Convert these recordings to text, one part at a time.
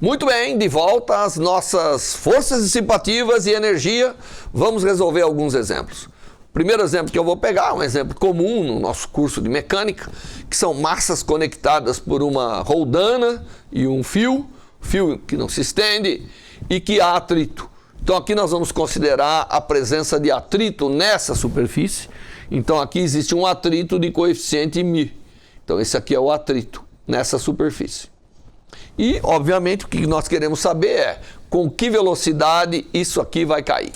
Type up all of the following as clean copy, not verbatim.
Muito bem, de volta às nossas forças dissipativas e energia. Vamos resolver alguns exemplos. O primeiro exemplo que eu vou pegar é um exemplo comum no nosso curso de mecânica, que são massas conectadas por uma roldana e um fio que não se estende e que há atrito. Então aqui nós vamos considerar a presença de atrito nessa superfície. Então aqui existe um atrito de coeficiente μ. Então esse aqui é o atrito nessa superfície. E, obviamente, o que nós queremos saber é com que velocidade isso aqui vai cair.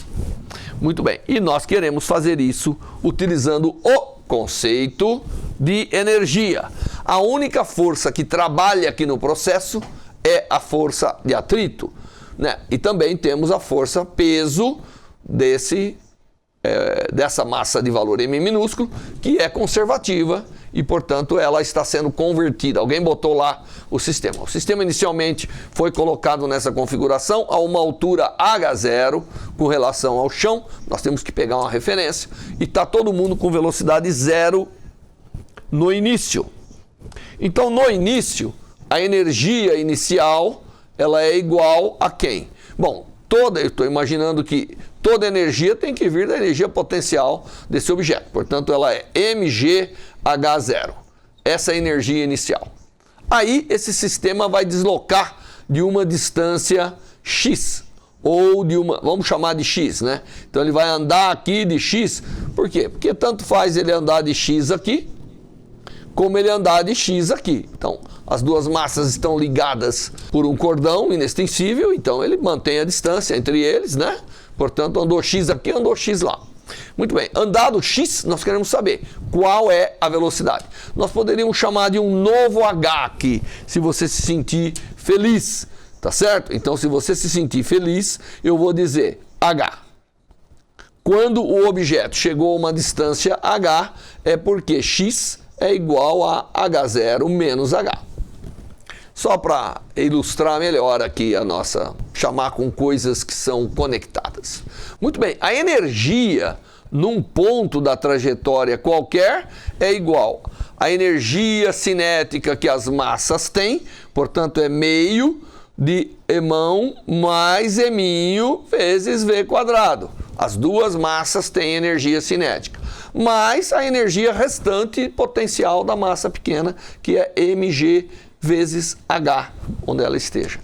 Muito bem, e nós queremos fazer isso utilizando o conceito de energia. A única força que trabalha aqui no processo é a força de atrito, né? E também temos a força peso dessa massa de valor m minúsculo, que é conservativa e, portanto, ela está sendo convertida. Alguém botou lá o sistema. O sistema inicialmente foi colocado nessa configuração a uma altura h0 com relação ao chão. Nós temos que pegar uma referência e está todo mundo com velocidade zero no início. Então, no início, a energia inicial ela é igual a quem? Bom, eu estou imaginando que toda energia tem que vir da energia potencial desse objeto. Portanto, ela é mgh0. Essa é a energia inicial. Aí, esse sistema vai deslocar de uma distância x, ou de uma, vamos chamar de x, né? Então, ele vai andar aqui de x. Por quê? Porque tanto faz ele andar de x aqui, como ele andar de x aqui. Então, as duas massas estão ligadas por um cordão inextensível, então ele mantém a distância entre eles, né? Portanto, andou x aqui, andou x lá. Muito bem, andado x, nós queremos saber qual é a velocidade. Nós poderíamos chamar de um novo h aqui, se você se sentir feliz, tá certo? Então, se você se sentir feliz, eu vou dizer h. Quando o objeto chegou a uma distância h, é porque x é igual a h0 menos h. Só para ilustrar melhor aqui a nossa, chamar com coisas que são conectadas. Muito bem, a energia num ponto da trajetória qualquer é igual à energia cinética que as massas têm, portanto é meio de emão mais eminho vezes v quadrado. As duas massas têm energia cinética, mais a energia restante potencial da massa pequena, que é mg vezes h, onde ela esteja.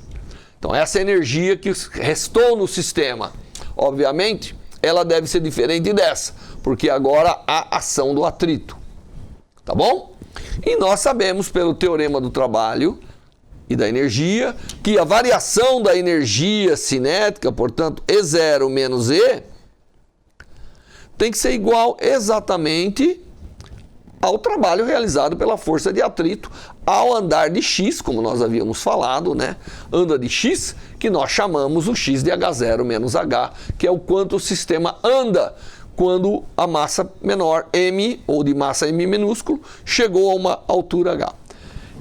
Então, essa energia que restou no sistema, obviamente, ela deve ser diferente dessa, porque agora há ação do atrito. Tá bom? E nós sabemos, pelo teorema do trabalho e da energia, que a variação da energia cinética, portanto, E0 menos E, tem que ser igual exatamente ao trabalho realizado pela força de atrito ao andar de x, como nós havíamos falado, né? Anda de x, que nós chamamos o x de h0 menos h, que é o quanto o sistema anda quando a massa menor, m, ou de massa m minúsculo, chegou a uma altura h.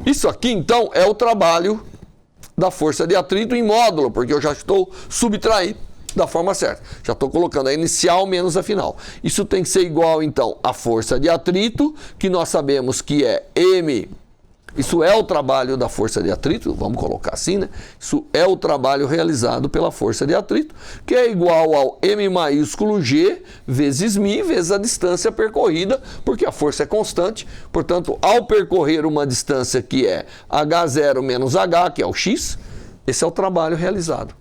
Isso aqui, então, é o trabalho da força de atrito em módulo, porque eu já estou subtraindo da forma certa. Já estou colocando a inicial menos a final. Isso tem que ser igual, então, à força de atrito, que nós sabemos que é m. Isso é o trabalho da força de atrito, vamos colocar assim, né? Isso é o trabalho realizado pela força de atrito, que é igual ao m maiúsculo g vezes μ vezes a distância percorrida, porque a força é constante. Portanto, ao percorrer uma distância que é h0 menos h, que é o x, esse é o trabalho realizado.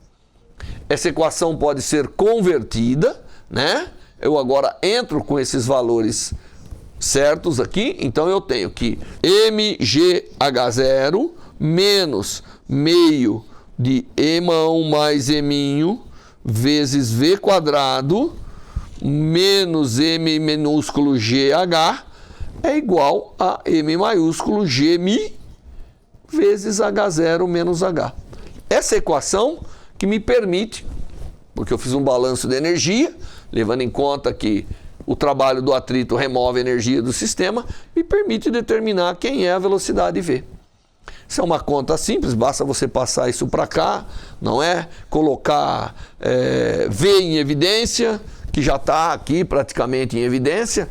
Essa equação pode ser convertida, né? Eu agora entro com esses valores certos aqui, então eu tenho que mgh0 menos meio de emão mais eminho vezes v quadrado menos m minúsculo gh é igual a m maiúsculo gμ vezes h0 menos h. Essa equação que me permite, porque eu fiz um balanço de energia, levando em conta que o trabalho do atrito remove a energia do sistema, me permite determinar quem é a velocidade v. Isso é uma conta simples, basta você passar isso para cá, não é? Colocar v em evidência, que já está aqui praticamente em evidência,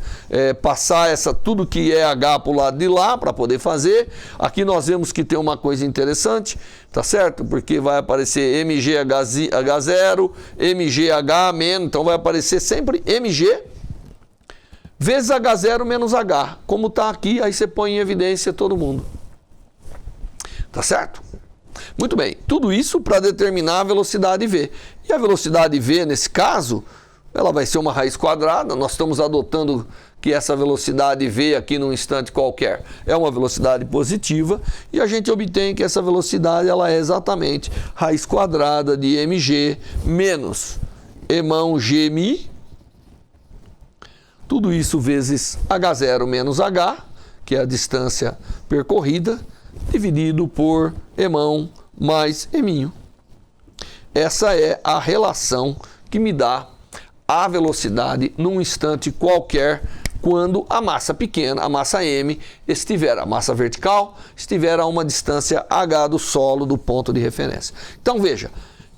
passar tudo que é H para o lado de lá para poder fazer. Aqui nós vemos que tem uma coisa interessante, tá certo? Porque vai aparecer MGH0, MGH menos, então vai aparecer sempre MG vezes H0 menos H. Como está aqui, aí você põe em evidência todo mundo. Tá certo? Muito bem, tudo isso para determinar a velocidade V. E a velocidade V, nesse caso, ela vai ser uma raiz quadrada. Nós estamos adotando que essa velocidade V aqui num instante qualquer é uma velocidade positiva, e a gente obtém que essa velocidade ela é exatamente raiz quadrada de mg menos emão gmi, tudo isso vezes h0 menos h, que é a distância percorrida, dividido por emão mais eminho. Essa é a relação que me dá a velocidade num instante qualquer, quando a massa pequena, a massa m, a massa vertical, estiver a uma distância h do solo do ponto de referência. Então veja,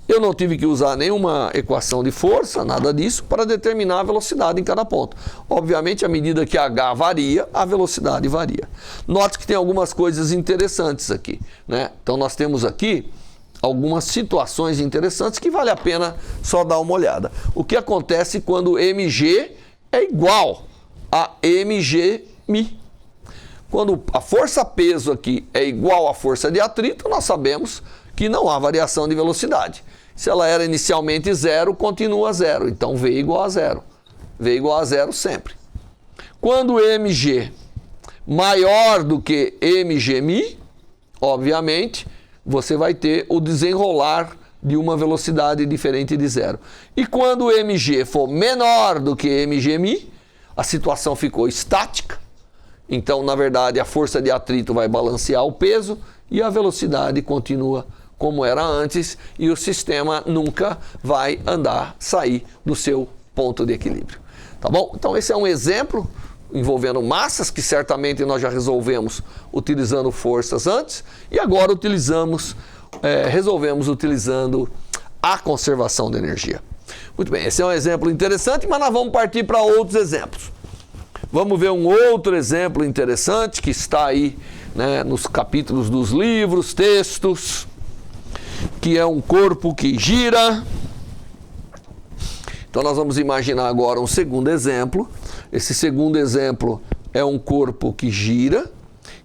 eu não tive que usar nenhuma equação de força, nada disso, para determinar a velocidade em cada ponto. Obviamente, à medida que h varia, a velocidade varia. Note que tem algumas coisas interessantes aqui, né? Então nós temos aqui algumas situações interessantes que vale a pena só dar uma olhada. O que acontece quando mg é igual a mgmi? Quando a força-peso aqui é igual à força de atrito, nós sabemos que não há variação de velocidade. Se ela era inicialmente zero, continua zero. Então V igual a zero. V igual a zero sempre. Quando mg maior do que mgmi, obviamente, você vai ter o desenrolar de uma velocidade diferente de zero. E quando mg for menor do que mgmi, a situação ficou estática. Então, na verdade, a força de atrito vai balancear o peso e a velocidade continua como era antes, e o sistema nunca vai sair do seu ponto de equilíbrio. Tá bom? Então esse é um exemplo envolvendo massas, que certamente nós já resolvemos utilizando forças antes, e agora resolvemos utilizando a conservação de energia. Muito bem, esse é um exemplo interessante, mas nós vamos partir para outros exemplos. Vamos ver um outro exemplo interessante que está aí, né, nos capítulos dos livros, textos, que é um corpo que gira. Então nós vamos imaginar agora um segundo exemplo. Esse segundo exemplo é um corpo que gira.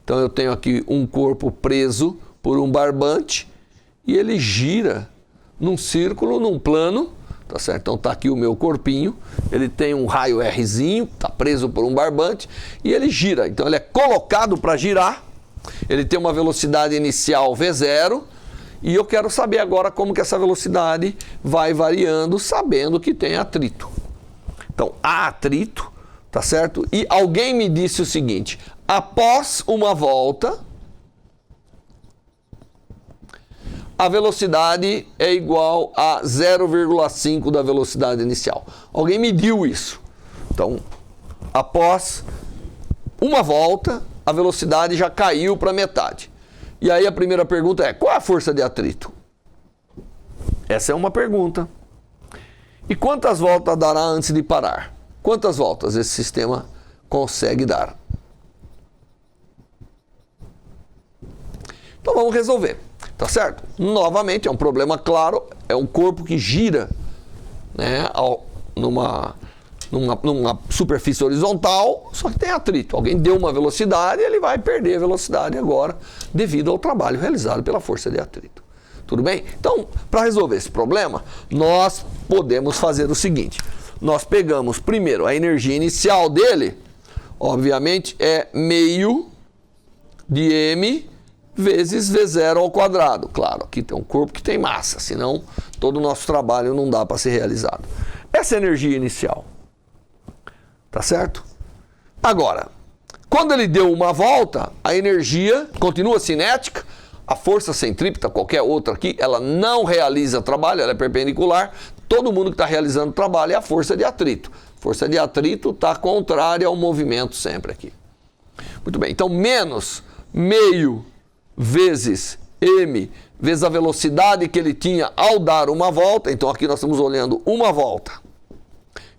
Então eu tenho aqui um corpo preso por um barbante e ele gira num círculo, num plano, tá certo? Então tá aqui o meu corpinho, ele tem um raio Rzinho, tá preso por um barbante e ele gira. Então ele é colocado para girar, ele tem uma velocidade inicial V0, e eu quero saber agora como que essa velocidade vai variando, sabendo que tem atrito. Então, há atrito, tá certo? E alguém me disse o seguinte: após uma volta, a velocidade é igual a 0,5 da velocidade inicial. Alguém mediu isso. Então, após uma volta, a velocidade já caiu para metade. E aí a primeira pergunta é: qual é a força de atrito? Essa é uma pergunta. E quantas voltas dará antes de parar? Quantas voltas esse sistema consegue dar? Então vamos resolver, tá certo? Novamente, é um problema claro, é um corpo que gira, né, numa superfície horizontal, só que tem atrito. Alguém deu uma velocidade e ele vai perder a velocidade agora devido ao trabalho realizado pela força de atrito. Tudo bem? Então, para resolver esse problema, nós podemos fazer o seguinte. Nós pegamos primeiro a energia inicial dele, obviamente é meio de m vezes V0 ao quadrado. Claro, aqui tem um corpo que tem massa, senão todo o nosso trabalho não dá para ser realizado. Essa é a energia inicial. Tá certo? Agora, quando ele deu uma volta, a energia continua cinética, a força centrípeta, qualquer outra aqui, ela não realiza trabalho, ela é perpendicular. Todo mundo que está realizando trabalho é a força de atrito. Força de atrito está contrária ao movimento sempre aqui. Muito bem, então menos meio vezes m vezes a velocidade que ele tinha ao dar uma volta. Então aqui nós estamos olhando uma volta.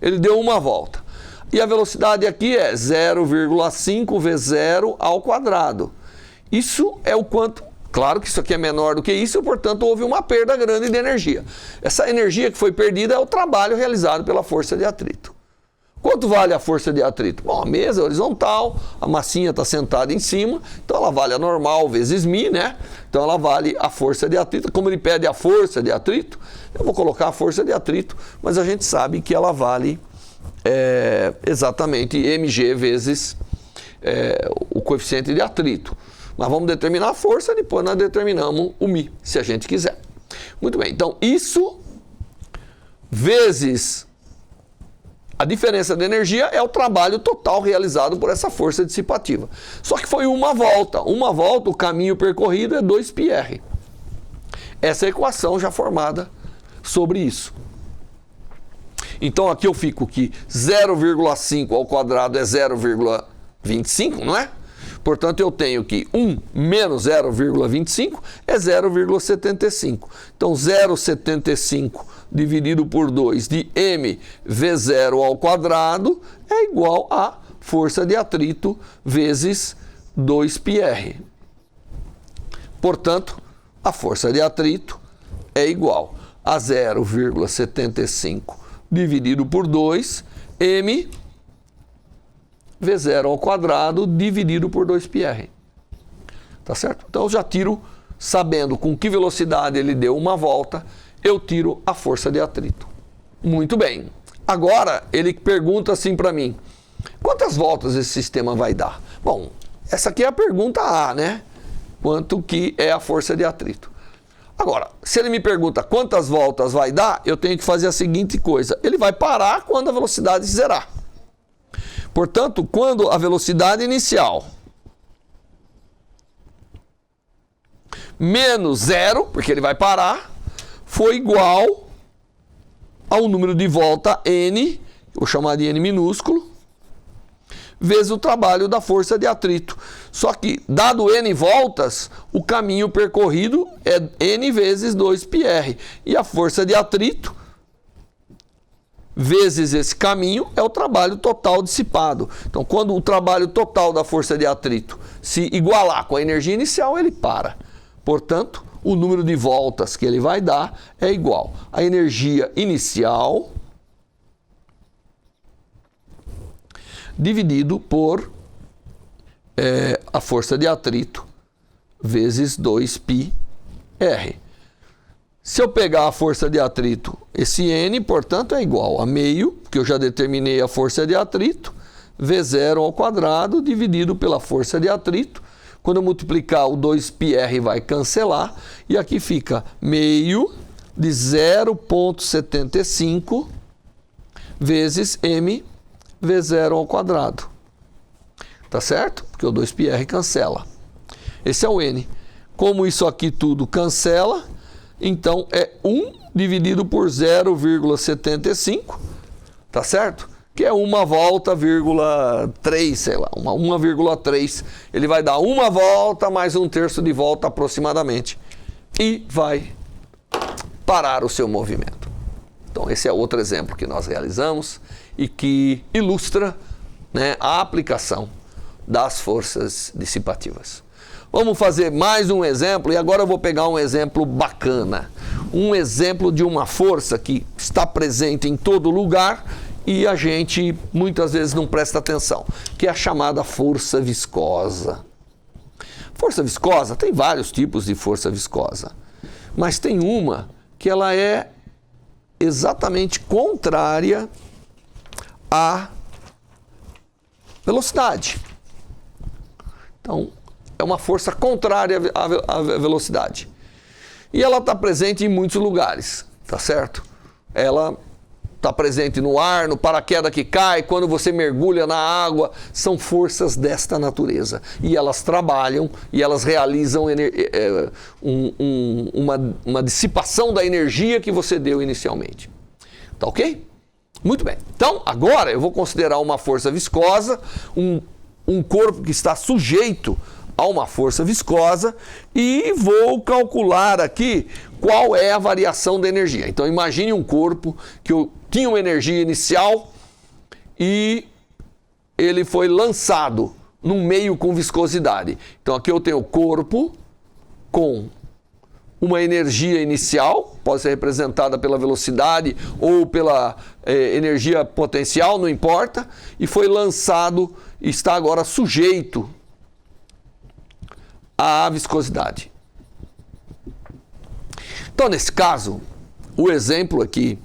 ele deu uma volta. E a velocidade aqui é 0,5 V0 ao quadrado. Isso é o quanto... Claro que isso aqui é menor do que isso, e, portanto, houve uma perda grande de energia. Essa energia que foi perdida é o trabalho realizado pela força de atrito. Quanto vale a força de atrito? Bom, a mesa é horizontal, a massinha está sentada em cima, então ela vale a normal vezes μ, né? Então ela vale a força de atrito. Como ele pede a força de atrito, eu vou colocar a força de atrito, mas a gente sabe que ela vale exatamente mg vezes o coeficiente de atrito. Mas vamos determinar a força, depois nós determinamos o μ, se a gente quiser. Muito bem, então isso vezes a diferença de energia é o trabalho total realizado por essa força dissipativa. Só que foi uma volta. Uma volta, o caminho percorrido é 2πr. Essa é a equação já formada sobre isso. Então aqui eu fico que 0,5 ao quadrado é 0,25, não é? Portanto, eu tenho que 1 menos 0,25 é 0,75. Então, 0,75 dividido por 2 de mv0 ao quadrado é igual a força de atrito vezes 2πr. Portanto, a força de atrito é igual a 0,75 dividido por 2 m V0 ao quadrado dividido por 2πr. Tá certo? Então eu já tiro, sabendo com que velocidade ele deu uma volta, eu tiro a força de atrito. Muito bem. Agora ele pergunta assim para mim: quantas voltas esse sistema vai dar? Bom, essa aqui é a pergunta A, né? Quanto que é a força de atrito? Agora, se ele me pergunta quantas voltas vai dar, eu tenho que fazer a seguinte coisa: ele vai parar quando a velocidade zerar. Portanto, quando a velocidade inicial menos zero, porque ele vai parar, foi igual ao número de volta n, vou chamar de n minúsculo, vezes o trabalho da força de atrito. Só que, dado n voltas, o caminho percorrido é n vezes 2πr. E a força de atrito vezes esse caminho é o trabalho total dissipado. Então, quando o trabalho total da força de atrito se igualar com a energia inicial, ele para. Portanto, o número de voltas que ele vai dar é igual à energia inicial dividido por a força de atrito vezes 2πr. Se eu pegar a força de atrito, esse n, portanto, é igual a meio, porque eu já determinei a força de atrito, V0 ao quadrado dividido pela força de atrito. Quando eu multiplicar, o 2πr vai cancelar, e aqui fica meio de 0,75 vezes m V0 ao quadrado. Tá certo? Porque o 2πr cancela. Esse é o n. Como isso aqui tudo cancela, então é 1 dividido por 0,75, tá certo? Que é uma volta, 3, sei lá, 1,3. Ele vai dar uma volta mais um terço de volta aproximadamente. E vai parar o seu movimento. Então esse é outro exemplo que nós realizamos e que ilustra, né, a aplicação das forças dissipativas. Vamos fazer mais um exemplo, e agora eu vou pegar um exemplo bacana. Um exemplo de uma força que está presente em todo lugar e a gente muitas vezes não presta atenção, que é a chamada força viscosa. Força viscosa, tem vários tipos de força viscosa, mas tem uma que ela é exatamente contrária à velocidade. Então, é uma força contrária à velocidade. E ela está presente em muitos lugares, tá certo? Ela está presente no ar, no paraquedas que cai, quando você mergulha na água. São forças desta natureza. E elas trabalham e elas realizam uma dissipação da energia que você deu inicialmente. Tá ok? Muito bem. Então, agora eu vou considerar uma força viscosa, um corpo que está sujeito a uma força viscosa, e vou calcular aqui qual é a variação da energia. Então imagine um corpo que tinha uma energia inicial e ele foi lançado num meio com viscosidade. Então aqui eu tenho o corpo com uma energia inicial, pode ser representada pela velocidade ou pela energia potencial, não importa, e foi lançado, está agora sujeito à viscosidade. Então, nesse caso, o exemplo aqui,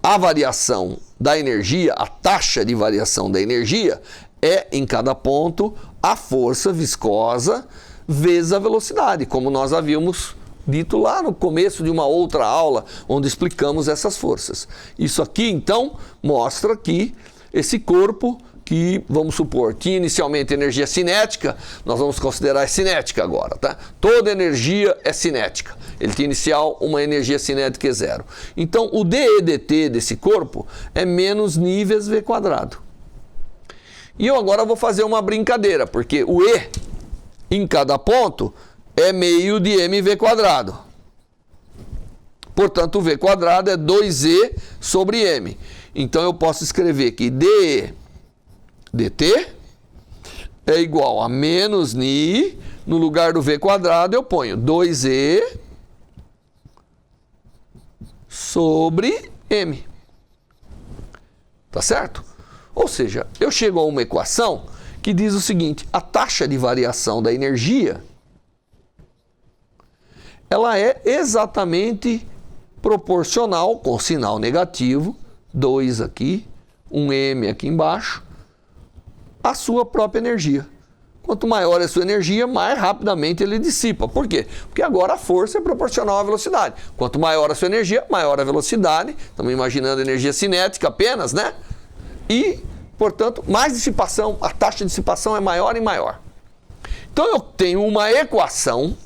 a variação da energia, a taxa de variação da energia é, em cada ponto, a força viscosa vezes a velocidade, como nós havíamos dito lá no começo de uma outra aula, onde explicamos essas forças. Isso aqui, então, mostra que esse corpo, que, vamos supor, tinha inicialmente energia cinética, nós vamos considerar cinética agora, tá? Toda energia é cinética. Ele tinha inicial uma energia cinética E0. Então, o dE dt desse corpo é menos νi vezes v quadrado. E eu agora vou fazer uma brincadeira, porque o E em cada ponto é meio de mv quadrado. Portanto, o v quadrado é 2e sobre m. Então, eu posso escrever que dE dt é igual a menos νi, no lugar do v quadrado eu ponho 2e sobre m. Tá certo? Ou seja, eu chego a uma equação que diz o seguinte: a taxa de variação da energia ela é exatamente proporcional, com sinal negativo, 2 aqui, 1m aqui embaixo, a sua própria energia. Quanto maior é a sua energia, mais rapidamente ele dissipa. Por quê? Porque agora a força é proporcional à velocidade. Quanto maior a sua energia, maior a velocidade. Estamos imaginando energia cinética apenas, né? E, portanto, mais dissipação, a taxa de dissipação é maior e maior. Então eu tenho uma equação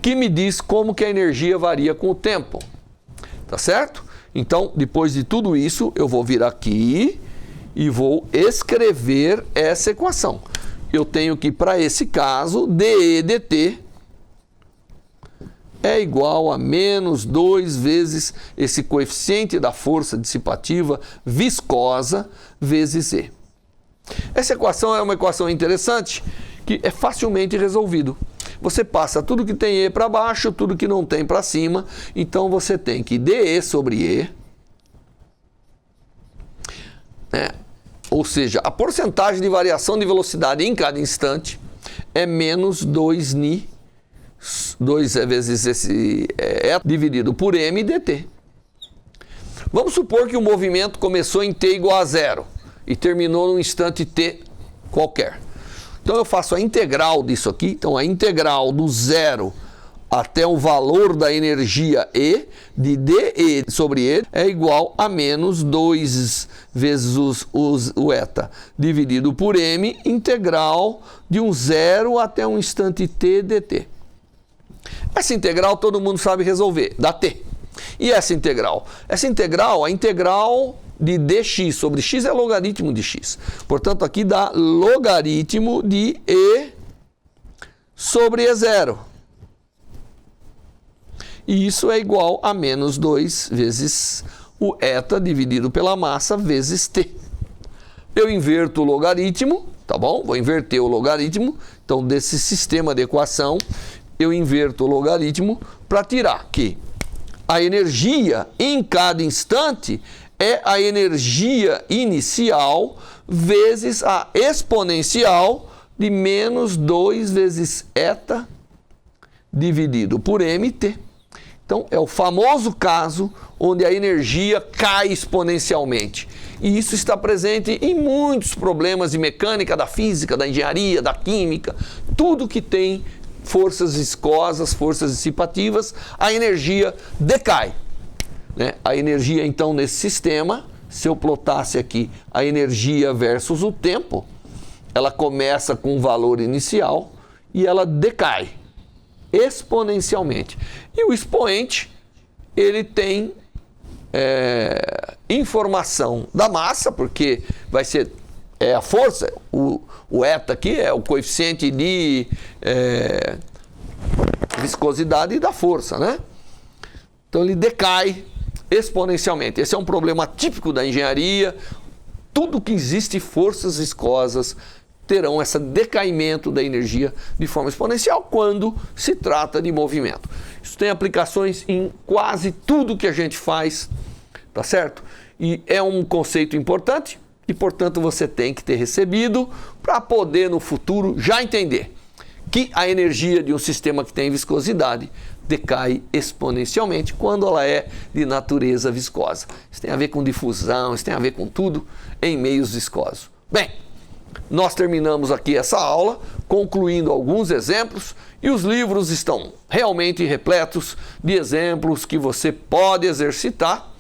que me diz como que a energia varia com o tempo. Tá certo? Então, depois de tudo isso, eu vou vir aqui e vou escrever essa equação. Eu tenho que, para esse caso, dE dt é igual a menos 2 vezes esse coeficiente da força dissipativa viscosa vezes E. Essa equação é uma equação interessante que é facilmente resolvido. Você passa tudo que tem E para baixo, tudo que não tem para cima. Então, você tem que dE sobre E, né? Ou seja, a porcentagem de variação de velocidade em cada instante é menos 2 vezes esse E dividido por m dt. Vamos supor que o movimento começou em t igual a 0 e terminou num instante t qualquer. Então eu faço a integral disso aqui. Então a integral do 0 até o valor da energia E, de dE sobre E, é igual a menos 2 vezes o eta, dividido por m, integral de um 0 até um instante t dt. Essa integral todo mundo sabe resolver, dá t. E essa integral? Essa integral, a integral de dx sobre x é logaritmo de x. Portanto, aqui dá logaritmo de E sobre E0. E isso é igual a menos 2 vezes o eta dividido pela massa vezes t. Eu inverto o logaritmo, tá bom? Vou inverter o logaritmo. Então, desse sistema de equação, eu inverto o logaritmo para tirar que a energia em cada instante é a energia inicial vezes a exponencial de menos 2 vezes eta dividido por mt. Então, é o famoso caso onde a energia cai exponencialmente. E isso está presente em muitos problemas de mecânica, da física, da engenharia, da química. Tudo que tem forças viscosas, forças dissipativas, a energia decai, né? A energia, então, nesse sistema, se eu plotasse aqui a energia versus o tempo, ela começa com um valor inicial e ela decai exponencialmente. E o expoente, ele tem informação da massa, porque vai ser a força, o eta aqui é o coeficiente de viscosidade da força, né? Então ele decai exponencialmente. Esse é um problema típico da engenharia, tudo que existe forças viscosas terão esse decaimento da energia de forma exponencial quando se trata de movimento. Isso tem aplicações em quase tudo que a gente faz, tá certo? E é um conceito importante e, portanto, você tem que ter recebido para poder no futuro já entender que a energia de um sistema que tem viscosidade decai exponencialmente quando ela é de natureza viscosa. Isso tem a ver com difusão, isso tem a ver com tudo em meios viscosos. Bem, nós terminamos aqui essa aula, concluindo alguns exemplos, e os livros estão realmente repletos de exemplos que você pode exercitar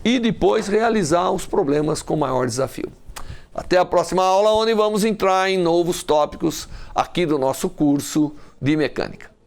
e depois realizar os problemas com maior desafio. Até a próxima aula, onde vamos entrar em novos tópicos aqui do nosso curso de mecânica.